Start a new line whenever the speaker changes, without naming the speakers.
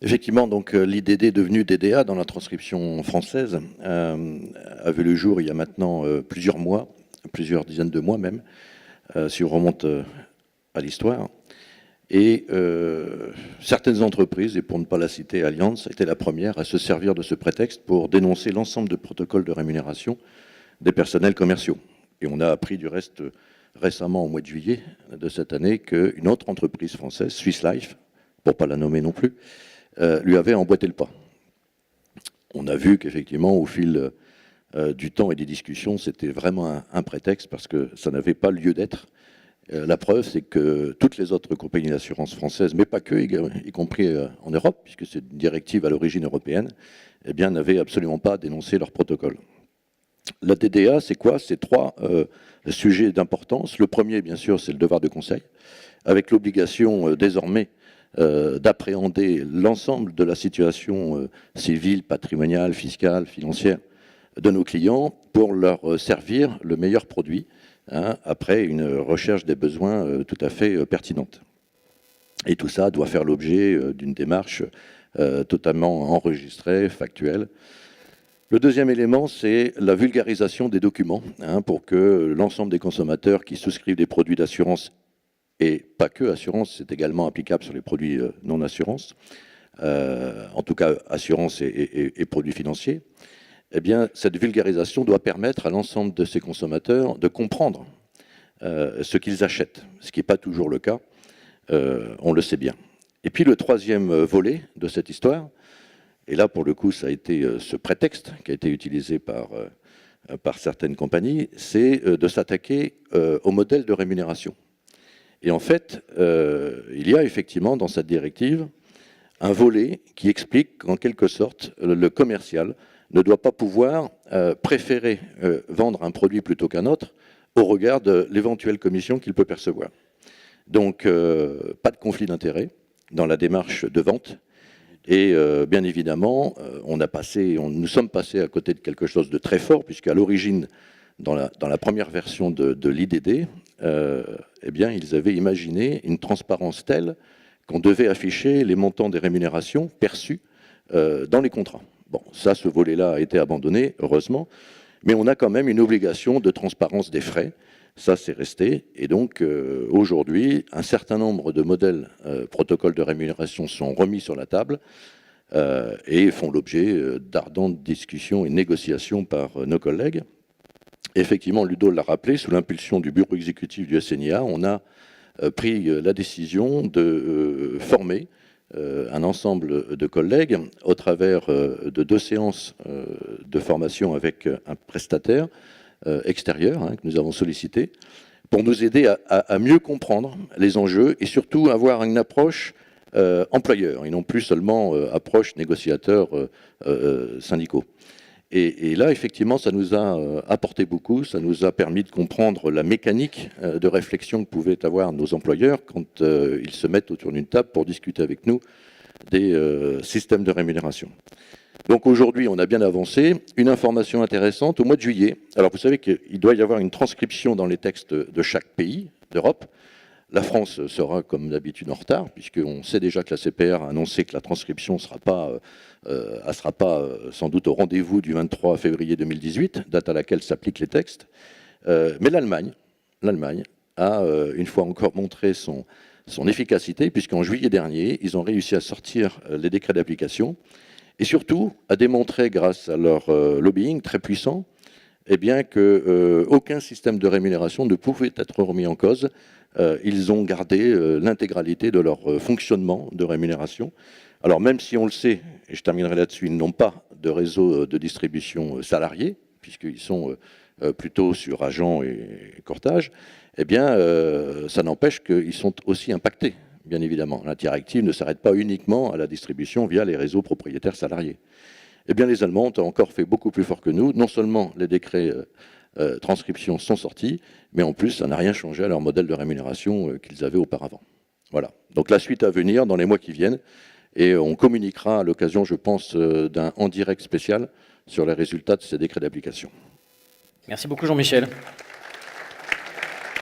Effectivement, donc l'IDD devenu DDA dans la transcription française a vu le jour il y a maintenant plusieurs mois, plusieurs dizaines de mois même, si on remonte à l'histoire. Et certaines entreprises, et pour ne pas la citer, Allianz a été la première à se servir de ce prétexte pour dénoncer l'ensemble de protocoles de rémunération des personnels commerciaux. Et on a appris du reste récemment, au mois de juillet de cette année, qu'une autre entreprise française, Swiss Life, pour ne pas la nommer non plus, lui avait emboîté le pas. On a vu qu'effectivement, au fil du temps et des discussions, c'était vraiment un prétexte parce que ça n'avait pas lieu d'être. La preuve, c'est que toutes les autres compagnies d'assurance françaises, mais pas que, y compris en Europe, puisque c'est une directive à l'origine européenne, eh bien, n'avaient absolument pas dénoncé leur protocole. La DDA, c'est quoi? C'est trois sujets d'importance. Le premier, bien sûr, c'est le devoir de conseil, avec l'obligation désormais d'appréhender l'ensemble de la situation civile, patrimoniale, fiscale, financière de nos clients pour leur servir le meilleur produit, après une recherche des besoins tout à fait pertinente. Et tout ça doit faire l'objet d'une démarche totalement enregistrée, factuelle. Le deuxième élément, c'est la vulgarisation des documents, pour que l'ensemble des consommateurs qui souscrivent des produits d'assurance, et pas que assurance, c'est également applicable sur les produits non-assurance, en tout cas assurance et produits financiers, eh bien, cette vulgarisation doit permettre à l'ensemble de ces consommateurs de comprendre ce qu'ils achètent, ce qui n'est pas toujours le cas, on le sait bien. Et puis le troisième volet de cette histoire, et là pour le coup ça a été ce prétexte qui a été utilisé par certaines compagnies, c'est de s'attaquer au modèle de rémunération. Et en fait, il y a effectivement dans cette directive un volet qui explique qu'en quelque sorte, le commercial ne doit pas pouvoir préférer vendre un produit plutôt qu'un autre au regard de l'éventuelle commission qu'il peut percevoir. Donc, pas de conflit d'intérêt dans la démarche de vente. Et bien évidemment, nous sommes passés à côté de quelque chose de très fort, puisqu'à l'origine, dans la première version de l'IDD, eh bien, ils avaient imaginé une transparence telle qu'on devait afficher les montants des rémunérations perçues dans les contrats. Bon, ça, ce volet-là a été abandonné, heureusement, mais on a quand même une obligation de transparence des frais. Ça, c'est resté. Et donc, aujourd'hui, un certain nombre de modèles protocoles de rémunération sont remis sur la table et font l'objet d'ardentes discussions et négociations par nos collègues. Effectivement, Ludo l'a rappelé, sous l'impulsion du bureau exécutif du SNIA, on a pris la décision de former un ensemble de collègues au travers de 2 séances de formation avec un prestataire extérieur que nous avons sollicité pour nous aider à mieux comprendre les enjeux et surtout avoir une approche employeur et non plus seulement approche négociateur syndicaux. Et là, effectivement, ça nous a apporté beaucoup, ça nous a permis de comprendre la mécanique de réflexion que pouvaient avoir nos employeurs quand ils se mettent autour d'une table pour discuter avec nous des systèmes de rémunération. Donc aujourd'hui, on a bien avancé. Une information intéressante, au mois de juillet, alors vous savez qu'il doit y avoir une transcription dans les textes de chaque pays d'Europe. La France sera, comme d'habitude, en retard, puisqu'on sait déjà que la CPR a annoncé que la transcription ne sera pas sans doute au rendez-vous du 23 février 2018, date à laquelle s'appliquent les textes. Mais l'Allemagne a, une fois encore, montré son efficacité, puisqu'en juillet dernier, ils ont réussi à sortir les décrets d'application, et surtout à démontrer, grâce à leur lobbying très puissant, eh bien qu'aucun système de rémunération ne pouvait être remis en cause. Ils ont gardé l'intégralité de leur fonctionnement de rémunération. Alors même si on le sait, et je terminerai là-dessus, ils n'ont pas de réseau de distribution salarié, puisqu'ils sont plutôt sur agents et courtage, eh bien ça n'empêche qu'ils sont aussi impactés, bien évidemment. La directive ne s'arrête pas uniquement à la distribution via les réseaux propriétaires salariés. Eh bien les Allemands ont encore fait beaucoup plus fort que nous. Non seulement les décrets transcription sont sortis, mais en plus, ça n'a rien changé à leur modèle de rémunération qu'ils avaient auparavant. Voilà. Donc la suite à venir dans les mois qui viennent, et on communiquera à l'occasion, je pense, d'un en direct spécial sur les résultats de ces décrets d'application.
Merci beaucoup Jean-Michel.